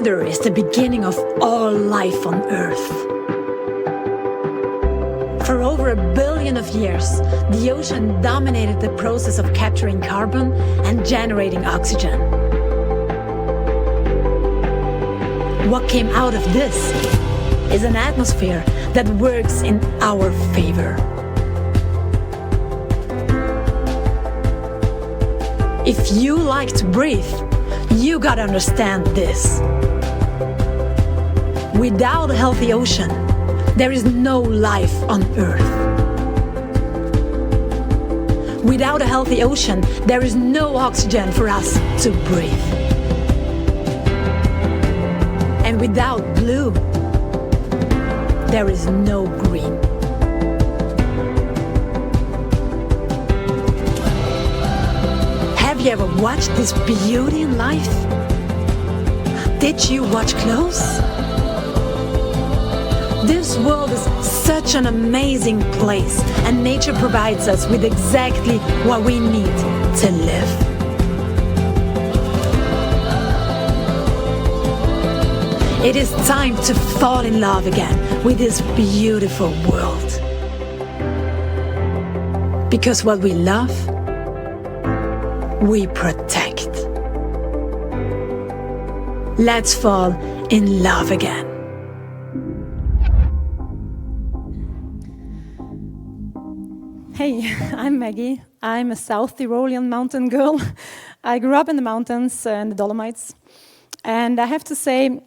water is the beginning of all life on Earth. For over 1 billion of years, the ocean dominated the process of capturing carbon and generating oxygen. What came out of this is an atmosphere that works in our favor. If you like to breathe, you gotta understand this. Without a healthy ocean, there is no life on Earth. Without a healthy ocean, there is no oxygen for us to breathe. And without blue, there is no green. Have you ever watched this beauty in life? Did you watch close? This world is such an amazing place, and nature provides us with exactly what we need to live. It is time to fall in love again with this beautiful world. Because what we love, we protect. Let's fall in love again. Hey, I'm Maggy. I'm a South Tyrolean mountain girl. I grew up in the mountains and the Dolomites. And I have to say,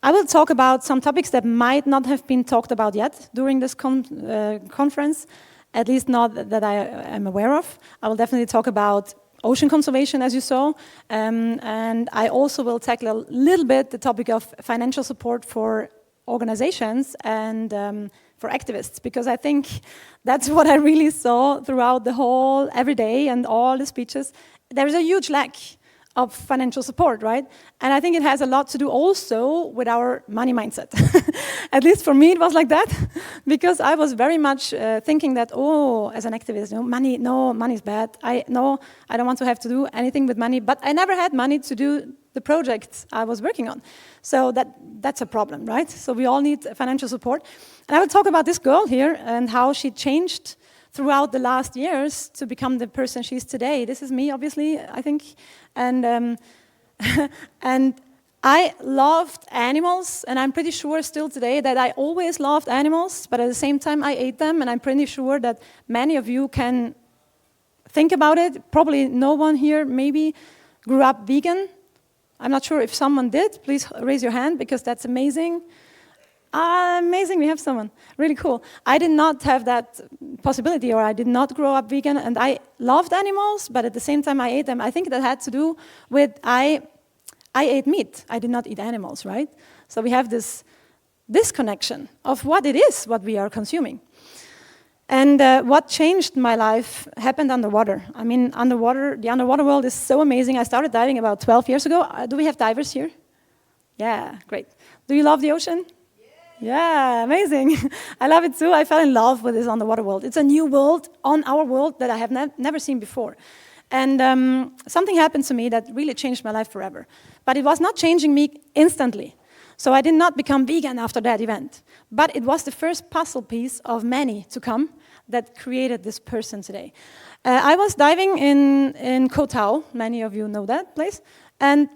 I will talk about some topics that might not have been talked about yet during this conference, at least not that I am aware of. I will definitely talk about ocean conservation, as you saw, and I also will tackle a little bit the topic of financial support for organizations and for activists, because I think that's what I really saw throughout the whole, every day and all the speeches. There is a huge lack of financial support, right? And I think it has a lot to do also with our money mindset. At least for me, it was like that, because I was very much thinking that, oh, as an activist, money is bad. I don't want to have to do anything with money, but I never had money to do the projects I was working on. So that's a problem, right? So we all need financial support. And I will talk about this girl here and how she changed throughout the last years to become the person she is today. This is me, obviously, I think. And and I loved animals, and I'm pretty sure still today that I always loved animals, but at the same time I ate them, and I'm pretty sure that many of you can think about it. Probably no one here maybe grew up vegan. I'm not sure if someone did. Please raise your hand, because that's amazing. Amazing, we have someone. Really cool. I did not have that possibility, or I did not grow up vegan, and I loved animals, but at the same time I ate them. I think that had to do with I ate meat. I did not eat animals, right? So we have this disconnection of what it is, what we are consuming. And what changed my life happened underwater. I mean, the underwater world is so amazing. I started diving about 12 years ago. Do we have divers here? Yeah, great. Do you love the ocean? Yeah, amazing. I love it too. I fell in love with this underwater world. It's a new world on our world that I have never seen before. And something happened to me that really changed my life forever. But it was not changing me instantly. So I did not become vegan after that event. But it was the first puzzle piece of many to come that created this person today. I was diving in Koh Tao. Many of you know that place. And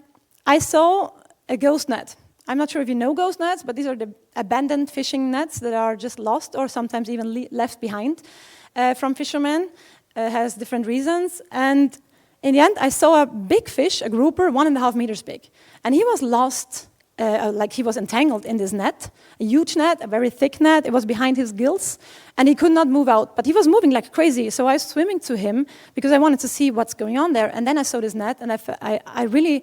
I saw a ghost net. I'm not sure if you know ghost nets, but these are the abandoned fishing nets that are just lost or sometimes even left behind from fishermen. Has different reasons. And in the end, I saw a big fish, a grouper, 1.5 meters big. And he was lost, like he was entangled in this net, a huge net, a very thick net. It was behind his gills, and he could not move out. But he was moving like crazy, so I was swimming to him because I wanted to see what's going on there. And then I saw this net, and I really...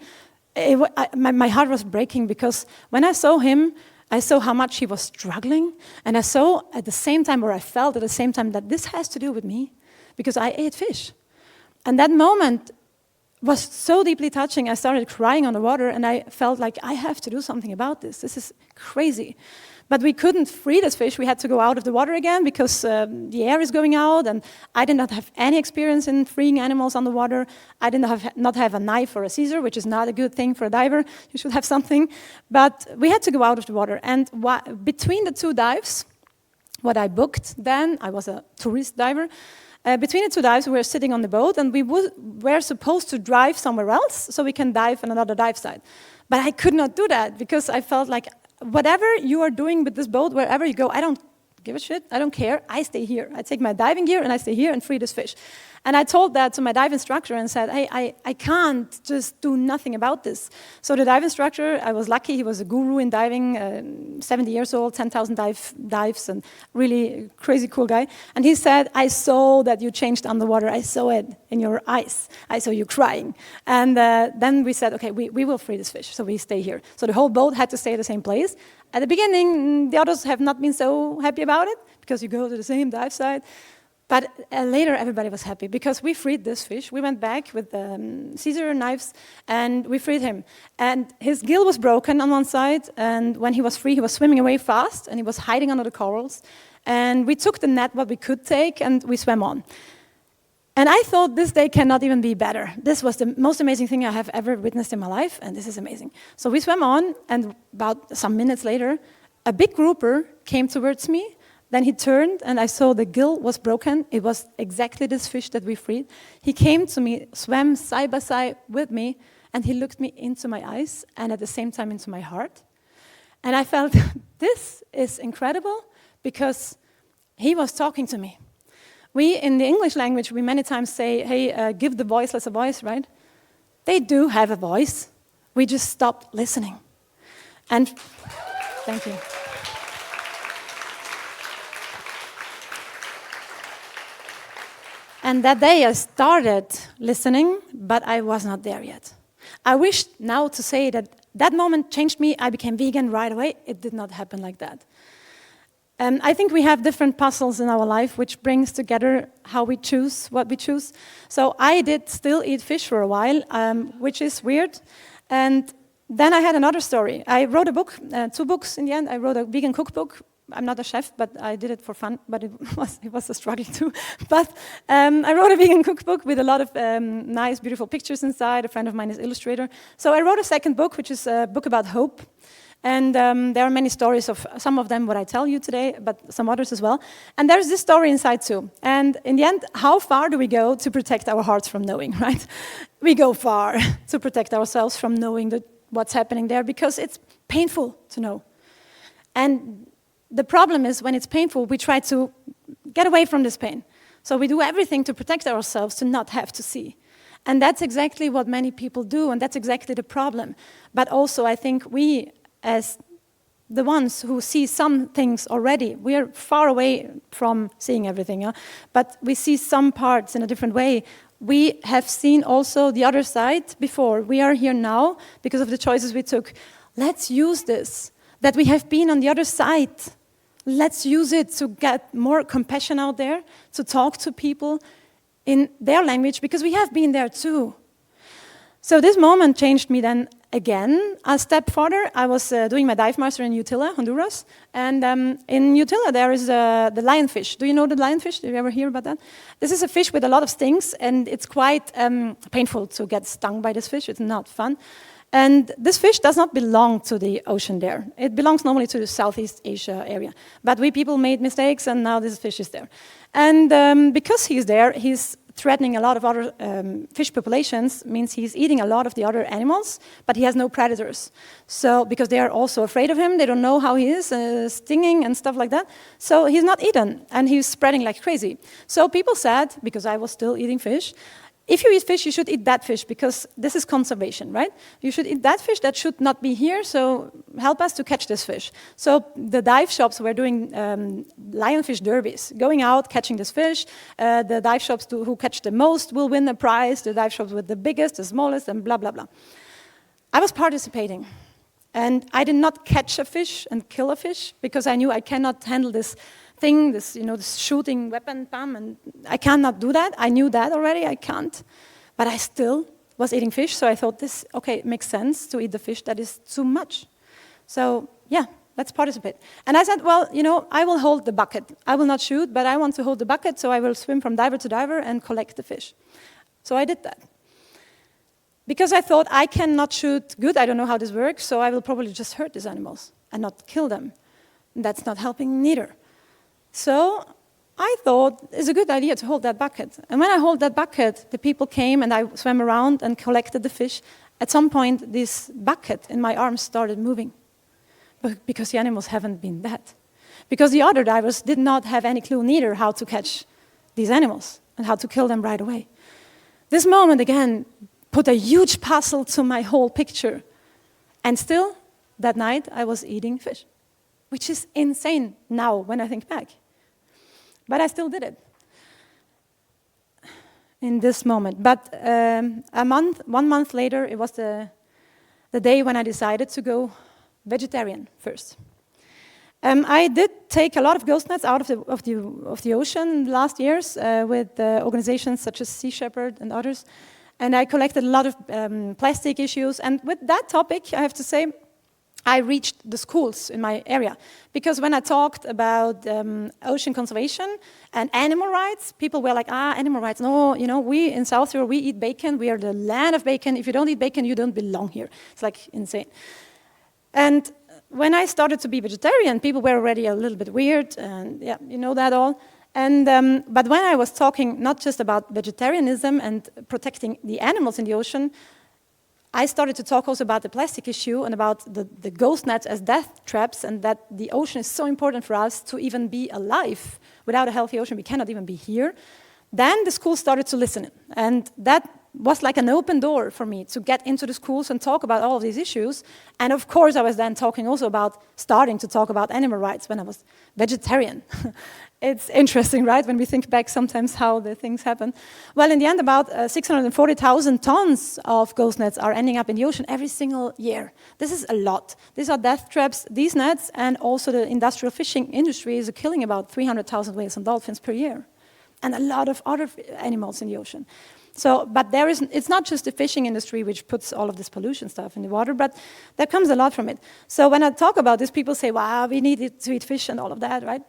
my heart was breaking, because when I saw him, I saw how much he was struggling, and I saw at the same time, or I felt at the same time, that this has to do with me, because I ate fish. And that moment was so deeply touching. I started crying on the water, and I felt like I have to do something about this. This is crazy. But we couldn't free this fish. We had to go out of the water again because the air is going out, and I did not have any experience in freeing animals on the water. I did not have a knife or a scissor, which is not a good thing for a diver. You should have something. But we had to go out of the water. And between the two dives, what I booked then, I was a tourist diver, between the two dives, we were sitting on the boat, and we were supposed to drive somewhere else so we can dive on another dive site. But I could not do that because I felt like whatever you are doing with this boat, wherever you go, I don't give a shit, I don't care, I stay here. I take my diving gear and I stay here and free this fish. And I told that to my dive instructor and said, hey, I can't just do nothing about this. So the dive instructor, I was lucky, he was a guru in diving, 70 years old, 10,000 dives, and really crazy cool guy. And he said, I saw that you changed underwater, I saw it in your eyes, I saw you crying. And then we said, okay, we will free this fish, so we stay here. So the whole boat had to stay at the same place. At the beginning, the others have not been so happy about it, because you go to the same dive site. But later, everybody was happy, because we freed this fish. We went back with scissor knives, and we freed him. And his gill was broken on one side, and when he was free, he was swimming away fast, and he was hiding under the corals. And we took the net, what we could take, and we swam on. And I thought this day cannot even be better. This was the most amazing thing I have ever witnessed in my life, and this is amazing. So we swam on, and about some minutes later, a big grouper came towards me. Then he turned, and I saw the gill was broken. It was exactly this fish that we freed. He came to me, swam side by side with me, and he looked me into my eyes, and at the same time into my heart. And I felt, this is incredible, because he was talking to me. We, in the English language, we many times say, hey, give the voiceless a voice, right? They do have a voice. We just stopped listening. And thank you. And that day I started listening, but I was not there yet. I wish now to say that that moment changed me. I became vegan right away. It did not happen like that. I think we have different puzzles in our life which brings together how we choose, what we choose. So I did still eat fish for a while, which is weird. And then I had another story. I wrote a book, 2 books in the end. I wrote a vegan cookbook. I'm not a chef, but I did it for fun, but it was a struggle too. But I wrote a vegan cookbook with a lot of nice, beautiful pictures inside. A friend of mine is an illustrator. So I wrote a second book, which is a book about hope. And there are many stories of some of them what I tell you today, but some others as well. And there's this story inside too. And in the end, how far do we go to protect our hearts from knowing, right? We go far to protect ourselves from knowing what's happening there, because it's painful to know. And the problem is, when it's painful, we try to get away from this pain. So we do everything to protect ourselves to not have to see. And that's exactly what many people do, and that's exactly the problem. But also, I think we, as the ones who see some things already, we are far away from seeing everything, yeah? But we see some parts in a different way. We have seen also the other side before. We are here now because of the choices we took. Let's use this, that we have been on the other side. Let's use it to get more compassion out there, to talk to people in their language, because we have been there too. So this moment changed me then again a step further. I was doing my dive master in Utila, Honduras, and in Utila there is the lionfish. Do you know the lionfish? Did you ever hear about that? This is a fish with a lot of stings, and it's quite painful to get stung by this fish. It's not fun. And this fish does not belong to the ocean there. It belongs normally to the Southeast Asia area. But we people made mistakes, and now this fish is there. And because he's there, he's threatening a lot of other fish populations, means he's eating a lot of the other animals, but he has no predators. So, because they are also afraid of him, they don't know how he is, stinging and stuff like that. So he's not eaten, and he's spreading like crazy. So people said, because I was still eating fish, if you eat fish, you should eat that fish, because this is conservation, right? You should eat that fish that should not be here, so help us to catch this fish. So the dive shops were doing lionfish derbies, going out, catching this fish. The dive shops who catch the most will win the prize, the dive shops with the biggest, the smallest, and blah, blah, blah. I was participating, and I did not catch a fish and kill a fish, because I knew I cannot handle this thing, this shooting weapon, bam, and I cannot do that. I knew that already, I can't. But I still was eating fish, so I thought it makes sense to eat the fish that is too much. So, yeah, let's participate. And I said, well, you know, I will hold the bucket. I will not shoot, but I want to hold the bucket, so I will swim from diver to diver and collect the fish. So I did that. Because I thought, I cannot shoot good, I don't know how this works, so I will probably just hurt these animals and not kill them. That's not helping neither. So I thought it's a good idea to hold that bucket. And when I hold that bucket, the people came and I swam around and collected the fish. At some point, this bucket in my arms started moving because the animals haven't been dead. Because the other divers did not have any clue neither how to catch these animals and how to kill them right away. This moment, again, put a huge puzzle to my whole picture. And still, that night, I was eating fish, which is insane now when I think back. But I still did it in this moment. But 1 month later, it was the day when I decided to go vegetarian first. I did take a lot of ghost nets out of the ocean last years with organizations such as Sea Shepherd and others. And I collected a lot of plastic issues. And with that topic, I have to say, I reached the schools in my area. Because when I talked about ocean conservation and animal rights, people were like, animal rights. No, you know, we in South Europe, we eat bacon. We are the land of bacon. If you don't eat bacon, you don't belong here. It's like insane. And when I started to be vegetarian, people were already a little bit weird. And yeah, you know that all. And, but when I was talking not just about vegetarianism and protecting the animals in the ocean, I started to talk also about the plastic issue and about the ghost nets as death traps, and that the ocean is so important for us to even be alive. Without a healthy ocean, we cannot even be here. Then the schools started to listen, and that was like an open door for me to get into the schools and talk about all of these issues. And of course, I was then talking also about starting to talk about animal rights when I was vegetarian. It's interesting, right, when we think back sometimes how the things happen. Well, in the end, about 640,000 tons of ghost nets are ending up in the ocean every single year. This is a lot. These are death traps, these nets, and also the industrial fishing industry is killing about 300,000 whales and dolphins per year, and a lot of other animals in the ocean. So, but it's not just the fishing industry which puts all of this pollution stuff in the water, but there comes a lot from it. So when I talk about this, people say, wow, we need to eat fish and all of that, right?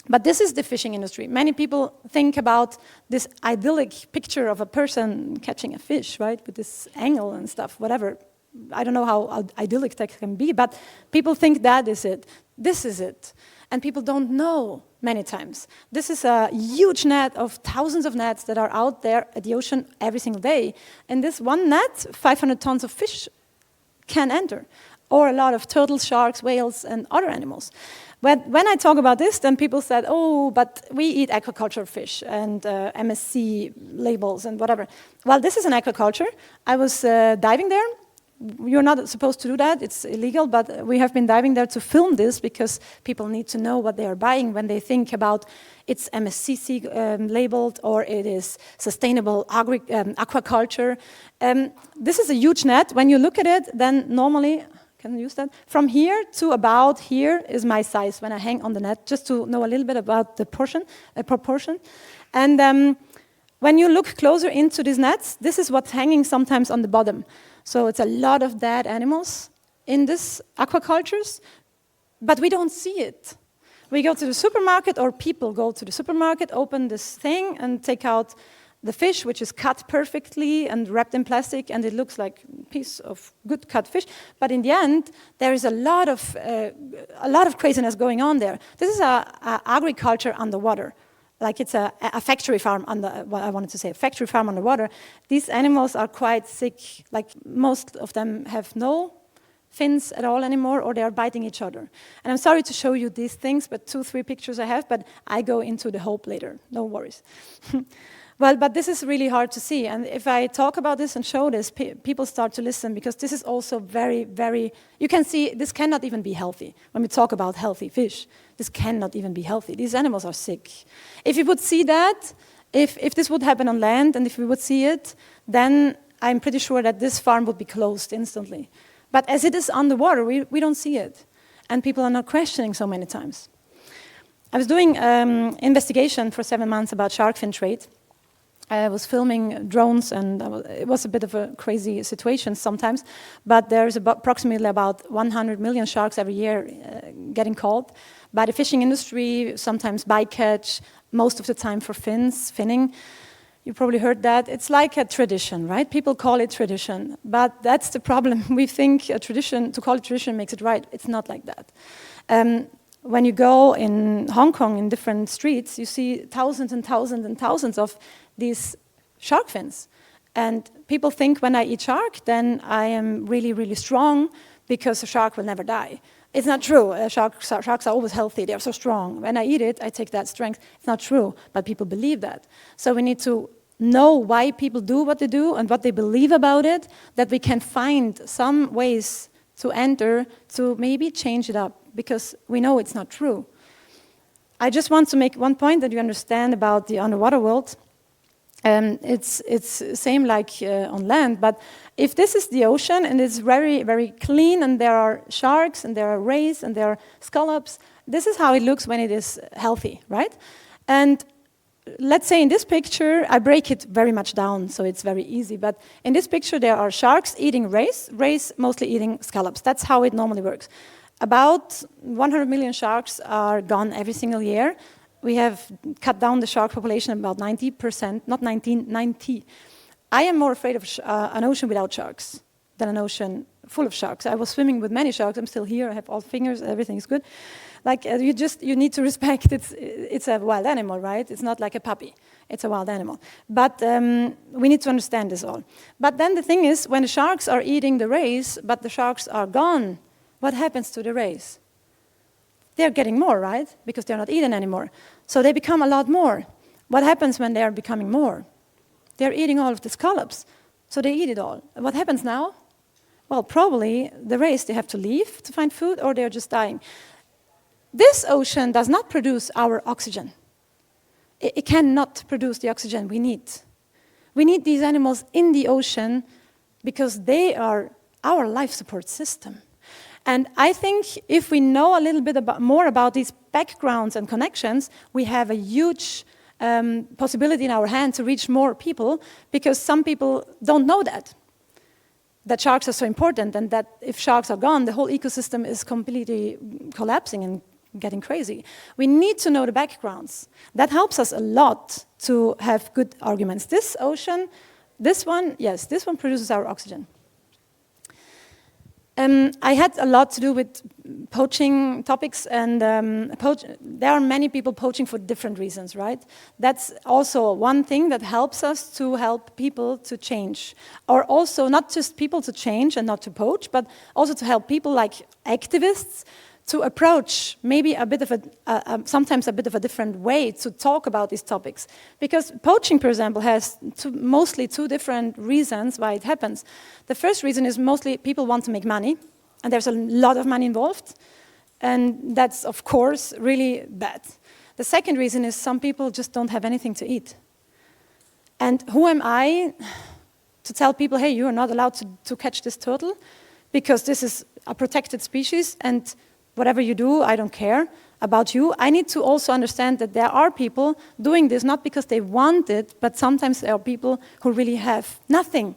But this is the fishing industry. Many people think about this idyllic picture of a person catching a fish, right, with this angle and stuff, whatever. I don't know how idyllic that can be, but people think that is it. This is it. And people don't know many times. This is a huge net of thousands of nets that are out there at the ocean every single day. And this one net, 500 tons of fish can enter, or a lot of turtles, sharks, whales, and other animals. But when I talk about this, then people said, oh, but we eat aquaculture fish and MSC labels and whatever. Well, this is an aquaculture. I was diving there. You're not supposed to do that. It's illegal, but we have been diving there to film this because people need to know what they are buying when they think about it's MSCC labeled or it is sustainable aquaculture. This is a huge net. When you look at it, then normally, can I use that? From here to about here is my size when I hang on the net, just to know a little bit about the proportion. And when you look closer into these nets, this is what's hanging sometimes on the bottom. So it's a lot of dead animals in this aquacultures, but we don't see it. We go to the supermarket, or people go to the supermarket, open this thing, and take out the fish, which is cut perfectly and wrapped in plastic, and it looks like a piece of good cut fish. But in the end, there is a lot of craziness going on there. This is agriculture underwater. Like it's a factory farm a factory farm underwater. These animals are quite sick. Like most of them have no fins at all anymore, or they are biting each other. And I'm sorry to show you these things, but 2-3 pictures I have, but I go into the hope later. No worries. Well, but this is really hard to see. And if I talk about this and show this, people start to listen, because this is also very, very, you can see this cannot even be healthy. When we talk about healthy fish, this cannot even be healthy. These animals are sick. If you would see that, if this would happen on land, and if we would see it, then I'm pretty sure that this farm would be closed instantly. But as it is underwater, we don't see it. And people are not questioning so many times. I was doing investigation for 7 months about shark fin trade. I was filming drones, and it was a bit of a crazy situation sometimes, but there's approximately about 100 million sharks every year getting caught by the fishing industry, sometimes bycatch, most of the time for finning. You probably heard that. It's like a tradition, right? People call it tradition, but that's the problem. We think a tradition, to call it tradition makes it right. It's not like that. When you go in Hong Kong in different streets, you see thousands and thousands and thousands of these shark fins. And people think when I eat shark, then I am really, really strong because a shark will never die. It's not true. Sharks are always healthy. They are so strong. When I eat it, I take that strength. It's not true, but people believe that. So we need to know why people do what they do and what they believe about it, that we can find some ways to enter to maybe change it up, because we know it's not true. I just want to make one point that you understand about the underwater world. It's same like on land, but if this is the ocean and it's very, very clean and there are sharks and there are rays and there are scallops, this is how it looks when it is healthy, right? And let's say in this picture, I break it very much down, so it's very easy, but in this picture there are sharks eating rays mostly eating scallops. That's how it normally works. About 100 million sharks are gone every single year. We have cut down the shark population about 90%, not 19, 90. I am more afraid of an ocean without sharks than an ocean full of sharks. I was swimming with many sharks. I'm still here. I have all fingers. Everything is good. Like you need to respect it's a wild animal, right? It's not like a puppy. It's a wild animal. But we need to understand this all. But then the thing is, when the sharks are eating the rays, but the sharks are gone, what happens to the rays? They're getting more, right? Because they're not eaten anymore. So they become a lot more. What happens when they are becoming more? They're eating all of the scallops. So they eat it all. What happens now? Well, probably the rays, they have to leave to find food, or they're just dying. This ocean does not produce our oxygen. It cannot produce the oxygen we need. We need these animals in the ocean because they are our life support system. And I think if we know a little bit more about these backgrounds and connections, we have a huge possibility in our hand to reach more people, because some people don't know that sharks are so important, and that if sharks are gone, the whole ecosystem is completely collapsing and getting crazy. We need to know the backgrounds. That helps us a lot to have good arguments. This ocean, this one, yes, this one produces our oxygen. I had a lot to do with poaching topics, and there are many people poaching for different reasons, right? That's also one thing that helps us to help people to change. Or also not just people to change and not to poach, but also to help people like activists to approach maybe a bit of sometimes a bit of a different way to talk about these topics. Because poaching, for example, has mostly two different reasons why it happens. The first reason is mostly people want to make money, and there's a lot of money involved, and that's, of course, really bad. The second reason is some people just don't have anything to eat. And who am I to tell people, hey, you are not allowed to catch this turtle, because this is a protected species, and whatever you do, I don't care about you. I need to also understand that there are people doing this not because they want it, but sometimes there are people who really have nothing.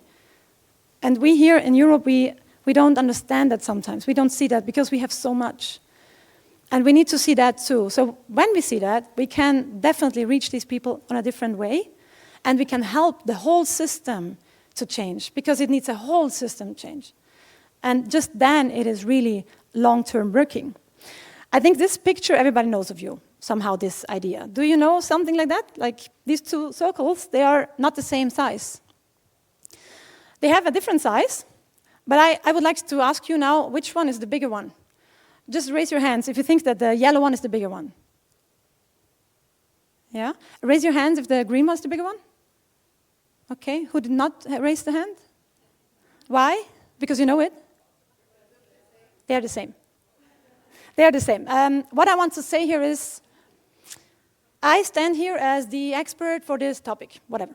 And we here in Europe, we don't understand that sometimes. We don't see that because we have so much. And we need to see that too. So when we see that, we can definitely reach these people in a different way, and we can help the whole system to change, because it needs a whole system change. And just then it is really long-term working. I think this picture, everybody knows of you, somehow this idea. Do you know something like that? Like these two circles, they are not the same size. They have a different size, but I would like to ask you now, which one is the bigger one? Just raise your hands if you think that the yellow one is the bigger one. Yeah? Raise your hands if the green one is the bigger one. Okay, who did not raise the hand? Why? Because you know it? They are the same. They are the same. What I want to say here is, I stand here as the expert for this topic, whatever.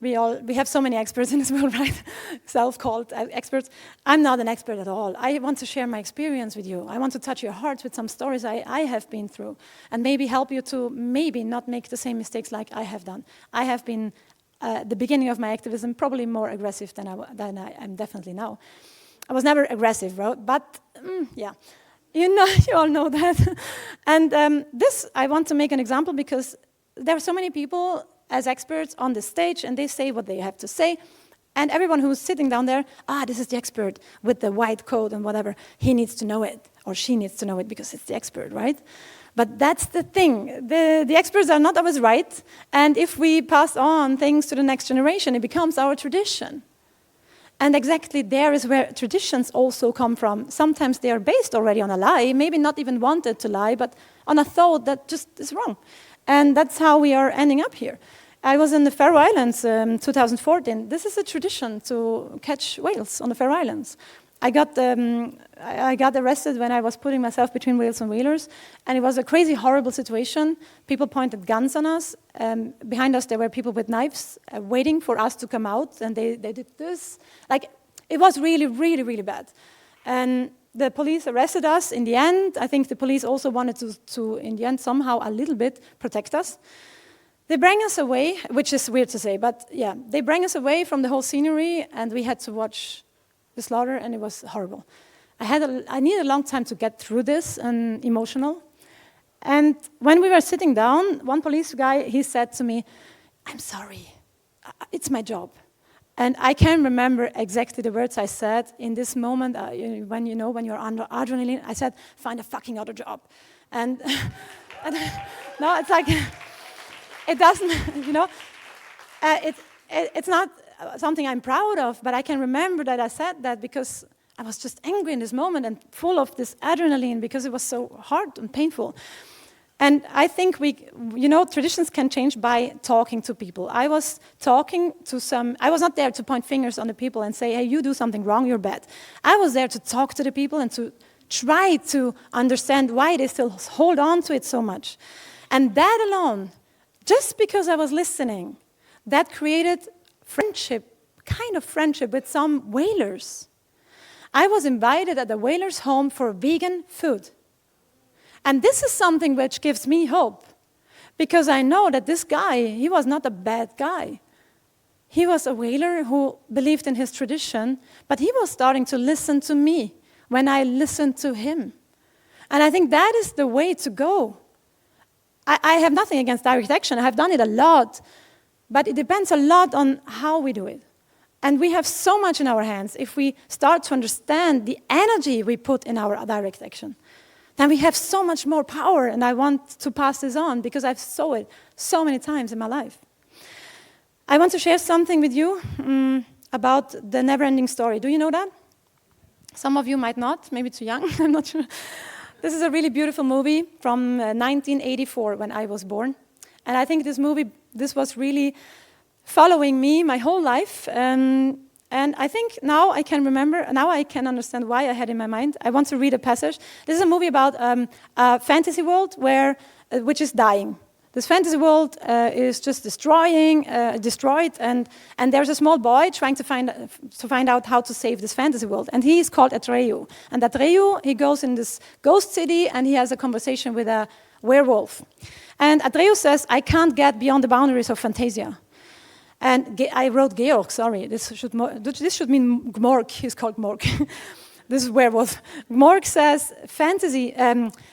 We have so many experts in this world, right? Self-called experts. I'm not an expert at all. I want to share my experience with you. I want to touch your hearts with some stories I have been through, and maybe help you to maybe not make the same mistakes like I have done. I have been the beginning of my activism, probably more aggressive than I am definitely now. I was never aggressive, but yeah, you know, you all know that. And this, I want to make an example because there are so many people as experts on the stage, and they say what they have to say. And everyone who's sitting down there, this is the expert with the white coat and whatever. He needs to know it, or she needs to know it because it's the expert, right? But that's the thing. The experts are not always right. And if we pass on things to the next generation, it becomes our tradition. And exactly there is where traditions also come from. Sometimes they are based already on a lie, maybe not even wanted to lie, but on a thought that just is wrong. And that's how we are ending up here. I was in the Faroe Islands in 2014. This is a tradition to catch whales on the Faroe Islands. I got arrested when I was putting myself between whales and whalers, and it was a crazy, horrible situation. People pointed guns on us. Behind us, there were people with knives waiting for us to come out, and they did this. Like, it was really, really, really bad. And the police arrested us in the end. I think the police also wanted to in the end, somehow a little bit protect us. They bring us away, which is weird to say, but yeah, they bring us away from the whole scenery, and we had to watch the slaughter, and it was horrible. I needed a long time to get through this, and emotional. And when we were sitting down, one police guy, he said to me, "I'm sorry, it's my job." And I can remember exactly the words I said in this moment, when you're under adrenaline. I said, "Find a fucking other job." And no, it's like, it doesn't, it's not something I'm proud of, but I can remember that I said that because I was just angry in this moment and full of this adrenaline because it was so hard and painful. And I think traditions can change by talking to people. I was not there to point fingers on the people and say, "Hey, you do something wrong, you're bad." I was there to talk to the people and to try to understand why they still hold on to it so much. And that alone, just because I was listening, that created kind of friendship with some whalers. I was invited at the whalers' home for vegan food. And this is something which gives me hope, because I know that this guy, he was not a bad guy. He was a whaler who believed in his tradition, but he was starting to listen to me when I listened to him. And I think that is the way to go. I have nothing against direct action. I have done it a lot, but it depends a lot on how we do it. And we have so much in our hands if we start to understand the energy we put in our direct action. Then we have so much more power, and I want to pass this on because I've saw it so many times in my life. I want to share something with you about the never-ending story. Do you know that? Some of you might not, maybe too young, I'm not sure. This is a really beautiful movie from 1984 when I was born. And I think this was really following me my whole life. And I think now I can remember, now I can understand why I had in my mind. I want to read a passage. This is a movie about a fantasy world which is dying. This fantasy world is just destroyed, and there's a small boy trying to find out how to save this fantasy world. And he is called Atreyu. And Atreyu, he goes in this ghost city, and he has a conversation with a werewolf. And Atreyu says, "I can't get beyond the boundaries of Fantasia." And I wrote Georg, sorry. This should mean Gmorg. He's called Gmorg. This is werewolf. Gmorg says,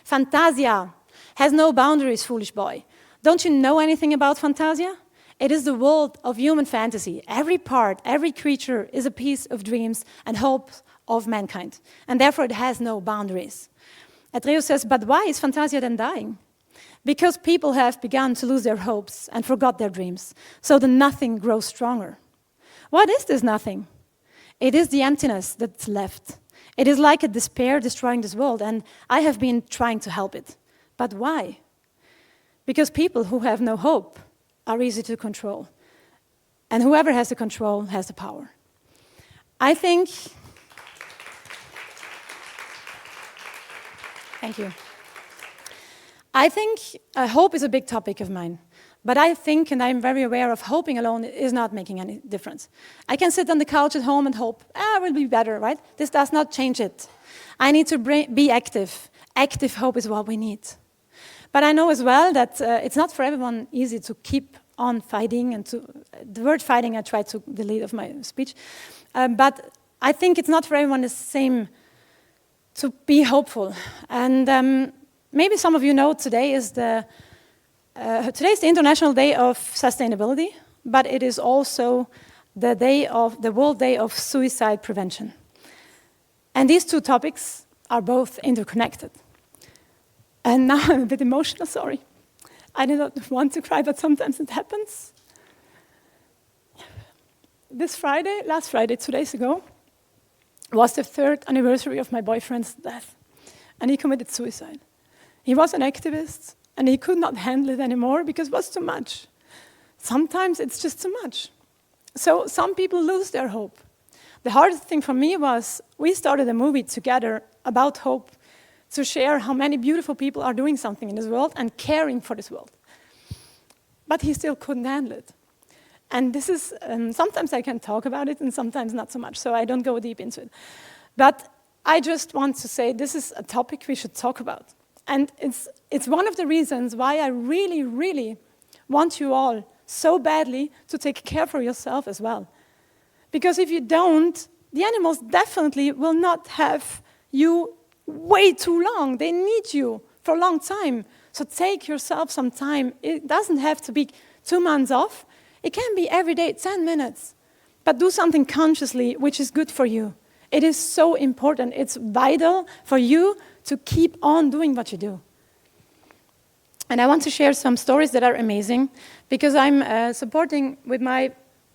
Fantasia has no boundaries, foolish boy. Don't you know anything about Fantasia? It is the world of human fantasy. Every part, every creature is a piece of dreams and hopes of mankind. And therefore it has no boundaries. Atreyu says, "But why is Fantasia then dying?" Because people have begun to lose their hopes and forgot their dreams. So the nothing grows stronger. What is this nothing? It is the emptiness that's left. It is like a despair destroying this world, and I have been trying to help it. But why? Because people who have no hope are easy to control. And whoever has the control has the power. I think... Thank you. I think hope is a big topic of mine. But I think, and I'm very aware of, hoping alone is not making any difference. I can sit on the couch at home and hope, it will be better, right? This does not change it. I need to be active. Active hope is what we need. But I know as well that it's not for everyone easy to keep on fighting, and the word fighting I tried to delete of my speech. But I think it's not for everyone the same to be hopeful. And maybe some of you know today is today's the International Day of Sustainability, but it is also the World Day of Suicide Prevention. And these two topics are both interconnected. And now I'm a bit emotional, sorry. I do not want to cry, but sometimes it happens. Last Friday, 2 days ago, was the 3rd anniversary of my boyfriend's death. And he committed suicide. He was an activist, and he could not handle it anymore because it was too much. Sometimes it's just too much. So some people lose their hope. The hardest thing for me was we started a movie together about hope, to share how many beautiful people are doing something in this world and caring for this world. But he still couldn't handle it. And this is, sometimes I can talk about it and sometimes not so much, so I don't go deep into it. But I just want to say this is a topic we should talk about. And it's one of the reasons why I really, really want you all so badly to take care for yourself as well. Because if you don't, the animals definitely will not have you way too long. They need you for a long time. So take yourself some time. It doesn't have to be 2 months off. It can be every day, 10 minutes. But do something consciously, which is good for you. It is so important. It's vital for you to keep on doing what you do. And I want to share some stories that are amazing, because I'm supporting with my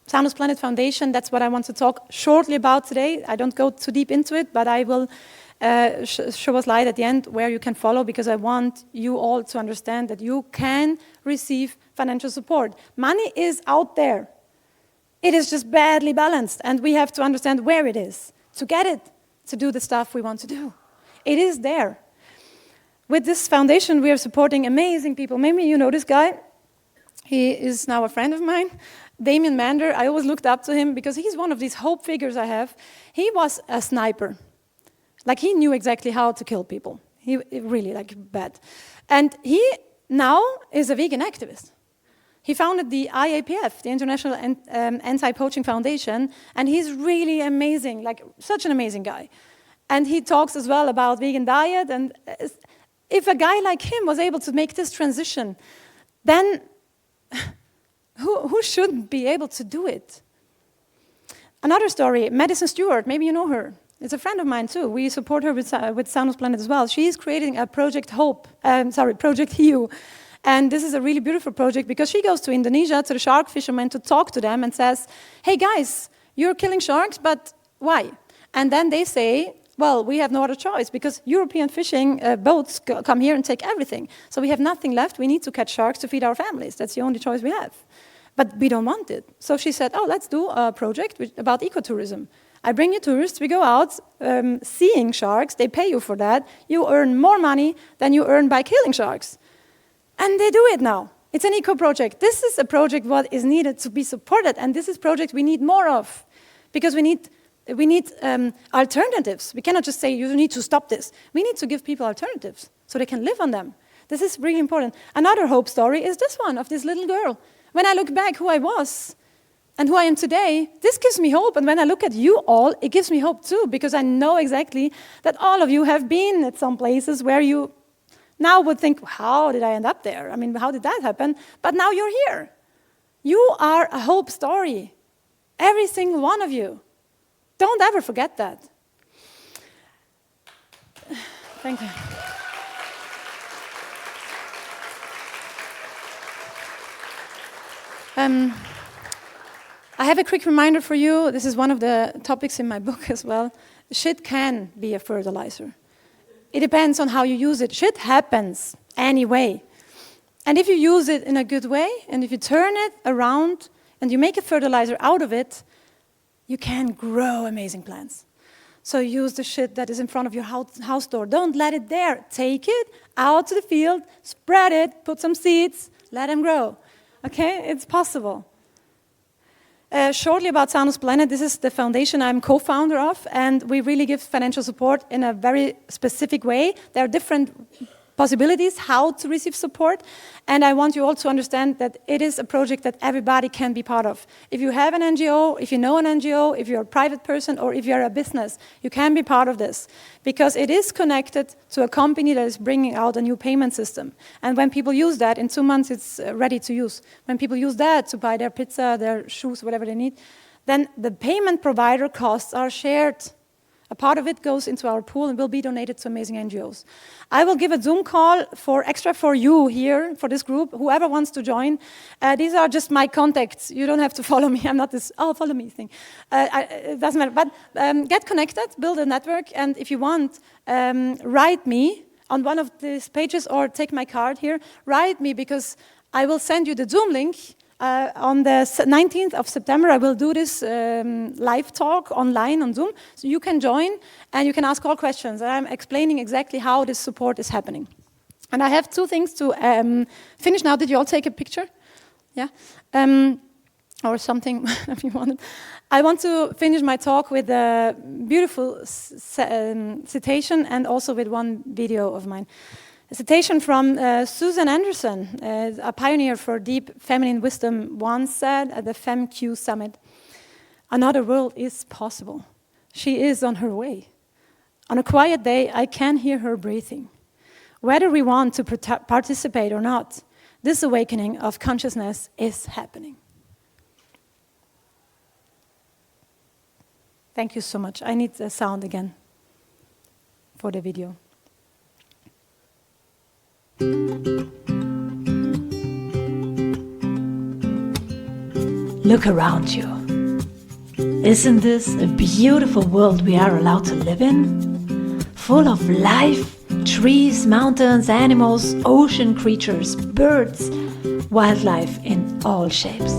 Soundless Planet Foundation. That's what I want to talk shortly about today. I don't go too deep into it, but I will show a slide at the end where you can follow, because I want you all to understand that you can receive financial support. Money is out there. It is just badly balanced, and we have to understand where it is to get it, to do the stuff we want to do. It is there. With this foundation, we are supporting amazing people. Maybe you know this guy. He is now a friend of mine, Damien Mander. I always looked up to him because he's one of these hope figures I have. He was a sniper. Like, he knew exactly how to kill people. He really, like, bad. And he now is a vegan activist. He founded the IAPF, the International Anti-Poaching Foundation, and he's really amazing, like, such an amazing guy. And he talks as well about vegan diet, and if a guy like him was able to make this transition, then who shouldn't be able to do it? Another story, Madison Stewart, maybe you know her. It's a friend of mine too. We support her with Soundless Planet as well. She's creating a Project HEU. And this is a really beautiful project because she goes to Indonesia, to the shark fishermen, to talk to them and says, hey guys, you're killing sharks, but why? And then they say, well, we have no other choice because European fishing boats come here and take everything. So we have nothing left. We need to catch sharks to feed our families. That's the only choice we have. But we don't want it. So she said, oh, let's do a project about ecotourism. I bring you tourists, we go out seeing sharks, they pay you for that, you earn more money than you earn by killing sharks. And they do it now. It's an eco-project. This is a project what is needed to be supported, and this is a project we need more of, because we need alternatives. We cannot just say, you need to stop this. We need to give people alternatives so they can live on them. This is really important. Another hope story is this one of this little girl. When I look back who I was, and who I am today, this gives me hope. And when I look at you all, it gives me hope too, because I know exactly that all of you have been at some places where you now would think, how did I end up there? I mean, how did that happen? But now you're here. You are a hope story. Every single one of you. Don't ever forget that. Thank you. I have a quick reminder for you. This is one of the topics in my book as well. Shit can be a fertilizer. It depends on how you use it. Shit happens anyway. And if you use it in a good way, and if you turn it around, and you make a fertilizer out of it, you can grow amazing plants. So use the shit that is in front of your house door. Don't let it there. Take it out to the field, spread it, put some seeds, let them grow. Okay? It's possible. Shortly about Soundless Planet, this is the foundation I'm co-founder of, and we really give financial support in a very specific way. There are different possibilities, how to receive support. And I want you all to understand that it is a project that everybody can be part of. If you have an NGO, if you know an NGO, if you're a private person, or if you're a business, you can be part of this. Because it is connected to a company that is bringing out a new payment system. And when people use that, in 2 months it's ready to use. When people use that to buy their pizza, their shoes, whatever they need, then the payment provider costs are shared. A part of it goes into our pool and will be donated to amazing NGOs. I will give a Zoom call extra for you here, for this group, whoever wants to join. These are just my contacts. You don't have to follow me. I'm not this, follow me thing. It doesn't matter. But get connected, build a network, and if you want, write me on one of these pages or take my card here. Write me because I will send you the Zoom link. On the 19th of September, I will do this live talk online on Zoom, so you can join and you can ask all questions. And I'm explaining exactly how this support is happening. And I have 2 things to finish now. Did you all take a picture? Yeah? Or something if you wanted. I want to finish my talk with a beautiful citation and also with one video of mine. A citation from Susan Anderson, a pioneer for deep feminine wisdom, once said at the FemQ Summit, "Another world is possible. She is on her way. On a quiet day, I can hear her breathing. Whether we want to participate or not, this awakening of consciousness is happening." Thank you so much. I need the sound again for the video. Look around you. Isn't this a beautiful world we are allowed to live in? Full of life, trees, mountains, animals, ocean creatures, birds, wildlife in all shapes.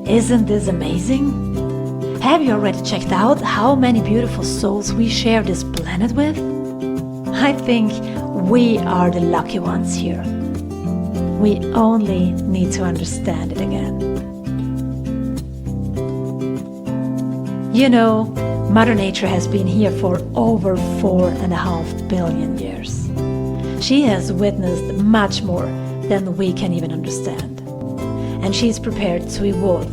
Isn't this amazing? Have you already checked out how many beautiful souls we share this planet with? I think we are the lucky ones here. We only need to understand it again. You know, Mother Nature has been here for over 4.5 billion years. She has witnessed much more than we can even understand. And she's prepared to evolve.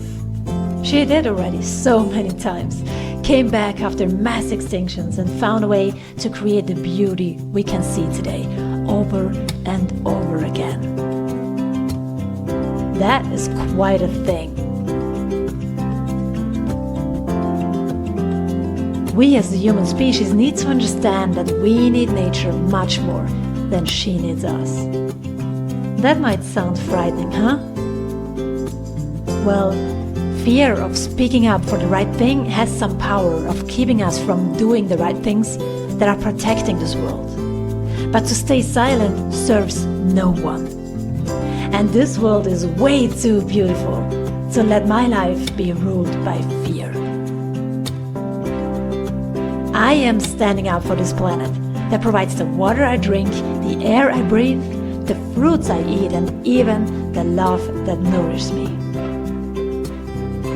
She did already so many times. Came back after mass extinctions and found a way to create the beauty we can see today, over and over again. That is quite a thing. We as the human species need to understand that we need nature much more than she needs us. That might sound frightening, huh? Well, fear of speaking up for the right thing has some power of keeping us from doing the right things that are protecting this world. But to stay silent serves no one. And this world is way too beautiful to let my life be ruled by fear. I am standing up for this planet that provides the water I drink, the air I breathe, the fruits I eat, and even the love that nourishes me.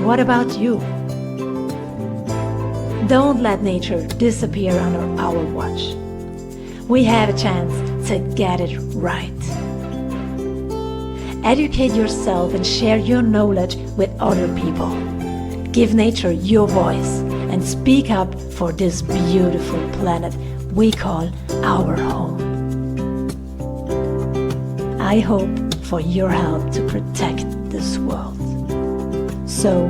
What about you? Don't let nature disappear under our watch. We have a chance to get it right. Educate yourself and share your knowledge with other people. Give nature your voice and speak up for this beautiful planet we call our home. I hope for your help to protect this world. So,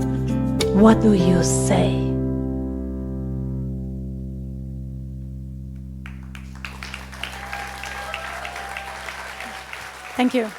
what do you say? Thank you.